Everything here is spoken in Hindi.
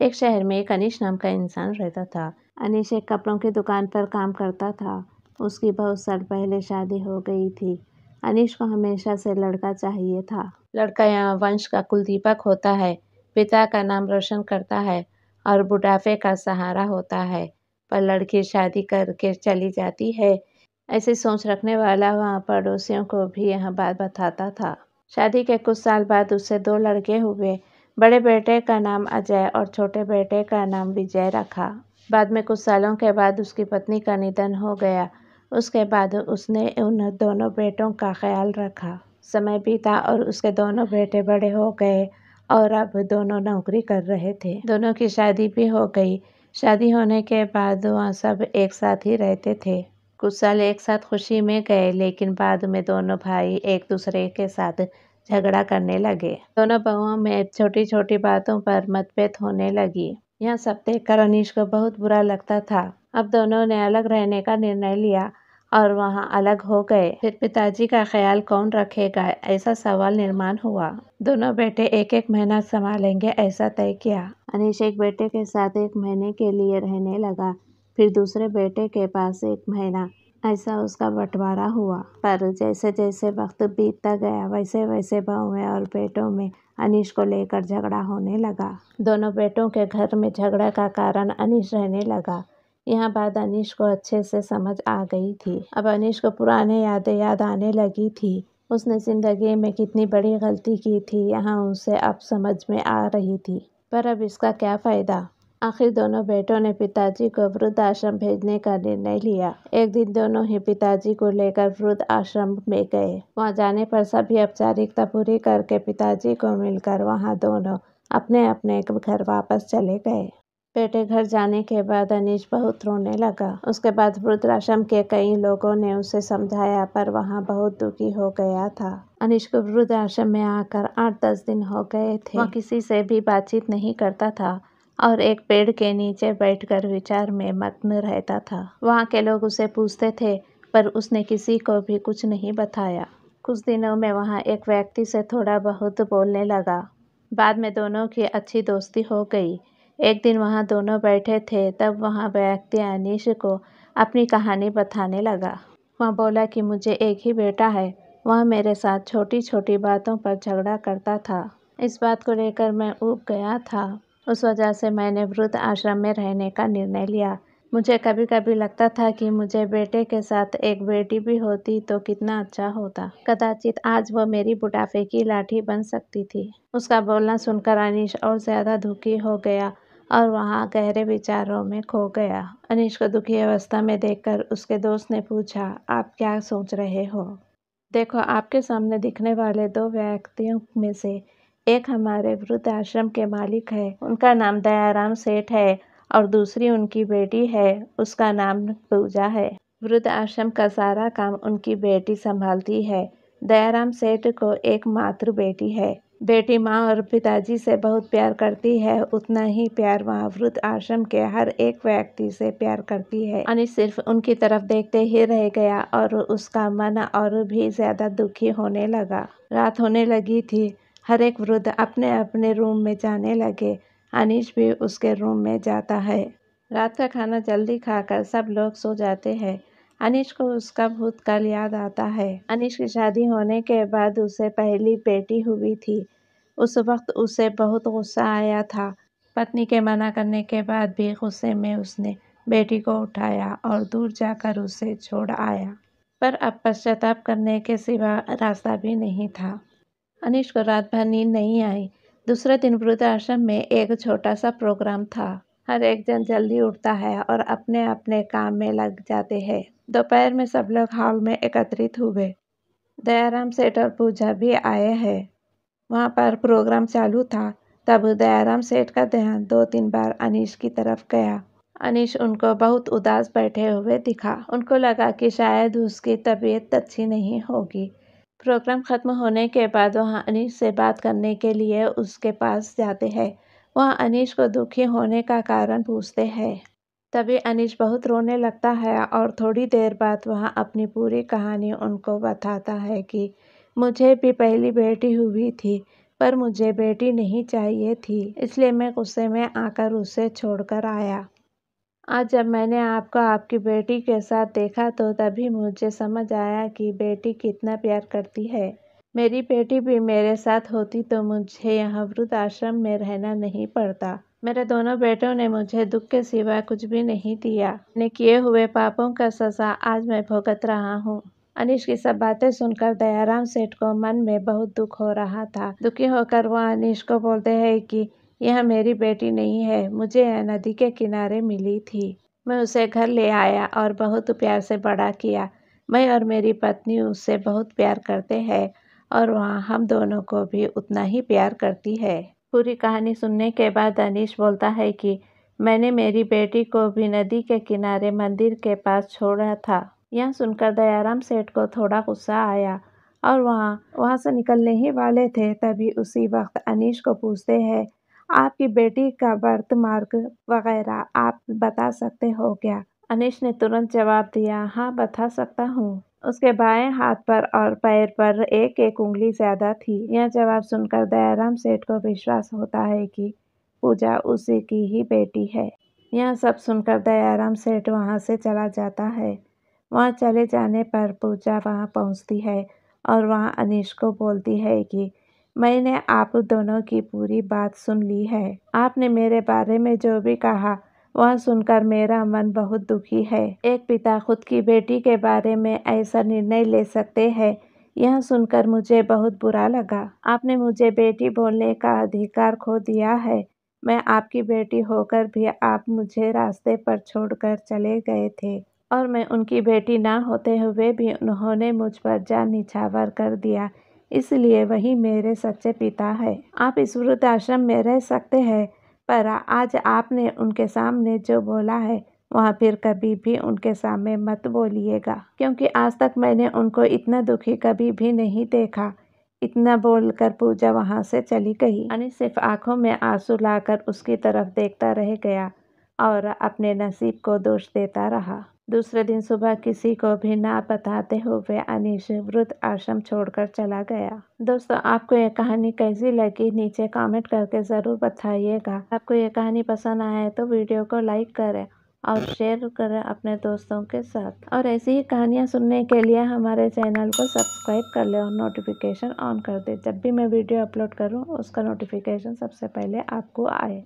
एक शहर में एक अनीश नाम का इंसान रहता था। अनीश एक कपड़ों की दुकान पर काम करता था। उसकी बहुत साल पहले शादी हो गई थी। अनीश को हमेशा से लड़का चाहिए था। लड़का यहाँ वंश का कुलदीपक होता है, पिता का नाम रोशन करता है और बुढ़ापे का सहारा होता है। पर लड़की शादी करके चली जाती है, ऐसी सोच रखने वाला वहाँ पड़ोसियों को भी यह बात बताता था। शादी के कुछ साल बाद उससे 2 लड़के हुए। बड़े बेटे का नाम अजय और छोटे बेटे का नाम विजय रखा। बाद में कुछ सालों के बाद उसकी पत्नी का निधन हो गया। उसके बाद उसने उन दोनों बेटों का ख्याल रखा। समय बीता और उसके दोनों बेटे बड़े हो गए और अब दोनों नौकरी कर रहे थे। दोनों की शादी भी हो गई। शादी होने के बाद वहाँ सब एक साथ ही रहते थे। कुछ साल एक साथ खुशी में गए, लेकिन बाद में दोनों भाई एक दूसरे के साथ झगड़ा करने लगे। दोनों बहुओं में छोटी छोटी बातों पर मतभेद होने लगी। यह सब देखकर अनीश को बहुत बुरा लगता था। अब दोनों ने अलग रहने का निर्णय लिया और वहाँ अलग हो गए। फिर पिताजी का ख्याल कौन रखेगा, ऐसा सवाल निर्माण हुआ। दोनों बेटे एक एक महीना संभालेंगे, ऐसा तय किया। अनीश एक बेटे के साथ 1 महीने के लिए रहने लगा, फिर दूसरे बेटे के पास 1 महीना, ऐसा उसका बंटवारा हुआ। पर जैसे जैसे वक्त बीतता गया वैसे वैसे बहुओं और बेटों में अनीश को लेकर झगड़ा होने लगा। दोनों बेटों के घर में झगड़ा का कारण अनीश रहने लगा। यह बात अनीश को अच्छे से समझ आ गई थी। अब अनीश को पुराने यादें याद आने लगी थी। उसने जिंदगी में कितनी बड़ी गलती की थी, यहाँ उसे अब समझ में आ रही थी। पर अब इसका क्या फायदा। आखिर दोनों बेटों ने पिताजी को वृद्ध आश्रम भेजने का निर्णय लिया। एक दिन दोनों ही पिताजी को लेकर वृद्ध आश्रम में गए। वहां जाने पर सभी औपचारिकता पूरी करके पिताजी को मिलकर वहां दोनों अपने अपने घर वापस चले गए। बेटे घर जाने के बाद अनीश बहुत रोने लगा। उसके बाद वृद्धाश्रम के कई लोगों ने उसे समझाया, पर वहाँ बहुत दुखी हो गया था। अनीश को वृद्धाश्रम में आकर 8-10 दिन हो गए थे। वह किसी से भी बातचीत नहीं करता था और एक पेड़ के नीचे बैठकर विचार में मग्न रहता था। वहाँ के लोग उसे पूछते थे, पर उसने किसी को भी कुछ नहीं बताया। कुछ दिनों में वहाँ एक व्यक्ति से थोड़ा बहुत बोलने लगा। बाद में दोनों की अच्छी दोस्ती हो गई। एक दिन वहाँ दोनों बैठे थे, तब वहाँ व्यक्ति अनीश को अपनी कहानी बताने लगा। वह बोला कि मुझे एक ही बेटा है, वह मेरे साथ छोटी छोटी बातों पर झगड़ा करता था। इस बात को लेकर मैं ऊब गया था। उस वजह से मैंने वृद्ध आश्रम में रहने का निर्णय लिया। मुझे कभी कभी लगता था कि मुझे बेटे के साथ एक बेटी भी होती तो कितना अच्छा होता। कदाचित आज वो मेरी बुढ़ापे की लाठी बन सकती थी। उसका बोलना सुनकर अनीश और ज्यादा दुखी हो गया और वहाँ गहरे विचारों में खो गया। अनीश को दुखी अवस्था में देखकर उसके दोस्त ने पूछा, आप क्या सोच रहे हो? देखो, आपके सामने दिखने वाले 2 व्यक्तियों में से एक हमारे वृद्ध आश्रम के मालिक है, उनका नाम दयाराम सेठ है, और दूसरी उनकी बेटी है, उसका नाम पूजा है। वृद्ध आश्रम का सारा काम उनकी बेटी संभालती है। दयाराम सेठ को एक मात्र बेटी है। बेटी माँ और पिताजी से बहुत प्यार करती है, उतना ही प्यार वहाँ वृद्ध आश्रम के हर एक व्यक्ति से प्यार करती है। अनीश सिर्फ उनकी तरफ देखते ही रह गया और उसका मन और भी ज्यादा दुखी होने लगा। रात होने लगी थी। हर एक वृद्ध अपने अपने रूम में जाने लगे। अनीश भी उसके रूम में जाता है। रात का खाना जल्दी खाकर सब लोग सो जाते हैं। अनीश को उसका भूतकाल याद आता है। अनीश की शादी होने के बाद उसे पहली बेटी हुई थी। उस वक्त उसे बहुत गुस्सा आया था। पत्नी के मना करने के बाद भी गुस्से में उसने बेटी को उठाया और दूर जाकर उसे छोड़ आया। पर अब पश्चाताप करने के सिवा रास्ता भी नहीं था। अनीश को रात भर नींद नहीं आई। दूसरे दिन वृद्धाश्रम में एक छोटा सा प्रोग्राम था। हर एक जन जल्दी उठता है और अपने अपने काम में लग जाते हैं। दोपहर में सब लोग हॉल में एकत्रित हुए। दयाराम सेठ और पूजा भी आए हैं। वहाँ पर प्रोग्राम चालू था। तब दयाराम सेठ का ध्यान 2-3 बार अनीश की तरफ गया। अनीश उनको बहुत उदास बैठे हुए दिखा। उनको लगा कि शायद उसकी तबीयत अच्छी नहीं होगी। प्रोग्राम खत्म होने के बाद वहाँ अनीश से बात करने के लिए उसके पास जाते हैं। वहाँ अनीश को दुखी होने का कारण पूछते हैं। तभी अनीश बहुत रोने लगता है और थोड़ी देर बाद वहाँ अपनी पूरी कहानी उनको बताता है कि मुझे भी पहली बेटी हुई थी। पर मुझे बेटी नहीं चाहिए थी, इसलिए मैं गुस्से में आकर उसे छोड़कर आया। आज जब मैंने आपको आपकी बेटी के साथ देखा तो तभी मुझे समझ आया कि बेटी कितना प्यार करती है। मेरी बेटी भी मेरे साथ होती तो मुझे यहाँ वृद्धाश्रम में रहना नहीं पड़ता। मेरे दोनों बेटों ने मुझे दुख के सिवा कुछ भी नहीं दिया। मैंने किए हुए पापों का सजा आज मैं भुगत रहा हूँ। अनीश की सब बातें सुनकर दयाराम सेठ को मन में बहुत दुख हो रहा था। दुखी होकर वह अनीश को बोलते हैं कि यह मेरी बेटी नहीं है, मुझे यह नदी के किनारे मिली थी। मैं उसे घर ले आया और बहुत प्यार से बड़ा किया। मैं और मेरी पत्नी उससे बहुत प्यार करते हैं और वह हम दोनों को भी उतना ही प्यार करती है। पूरी कहानी सुनने के बाद अनीश बोलता है कि मैंने मेरी बेटी को भी नदी के किनारे मंदिर के पास छोड़ा था। यह सुनकर दयाराम सेठ को थोड़ा गुस्सा आया और वहाँ से निकलने ही वाले थे, तभी उसी वक्त अनीश को पूछते हैं, आपकी बेटी का बर्थ मार्क वगैरह आप बता सकते हो क्या? अनीश ने तुरंत जवाब दिया, हाँ बता सकता हूँ। उसके बाएं हाथ पर और पैर पर एक उंगली ज्यादा थी। यह जवाब सुनकर दयाराम सेठ को विश्वास होता है कि पूजा उसी की ही बेटी है। यह सब सुनकर दयाराम सेठ वहाँ से चला जाता है। वहाँ चले जाने पर पूजा वहाँ पहुँचती है और वहाँ अनीश को बोलती है कि मैंने आप दोनों की पूरी बात सुन ली है। आपने मेरे बारे में जो भी कहा वह सुनकर मेरा मन बहुत दुखी है। एक पिता खुद की बेटी के बारे में ऐसा निर्णय ले सकते हैं, यह सुनकर मुझे बहुत बुरा लगा। आपने मुझे बेटी बोलने का अधिकार खो दिया है। मैं आपकी बेटी होकर भी आप मुझे रास्ते पर छोड़कर चले गए थे और मैं उनकी बेटी ना होते हुए भी उन्होंने मुझ पर जान निछावर कर दिया, इसलिए वही मेरे सच्चे पिता है। आप इस वृद्धाश्रम में रह सकते हैं, पर आज आपने उनके सामने जो बोला है वहाँ फिर कभी भी उनके सामने मत बोलिएगा, क्योंकि आज तक मैंने उनको इतना दुखी कभी भी नहीं देखा। इतना बोलकर पूजा वहाँ से चली गई। अनीश सिर्फ आंखों में आंसू लाकर उसकी तरफ देखता रह गया और अपने नसीब को दोष देता रहा। दूसरे दिन सुबह किसी को भी ना बताते हुए अनीश वृद्ध आश्रम छोड़कर चला गया। दोस्तों, आपको ये कहानी कैसी लगी नीचे कमेंट करके ज़रूर बताइएगा। आपको ये कहानी पसंद आए तो वीडियो को लाइक करें और शेयर करें अपने दोस्तों के साथ। और ऐसी ही कहानियाँ सुनने के लिए हमारे चैनल को सब्सक्राइब कर लें और नोटिफिकेशन ऑन कर दें। जब भी मैं वीडियो अपलोड करूँ उसका नोटिफिकेशन सबसे पहले आपको आए।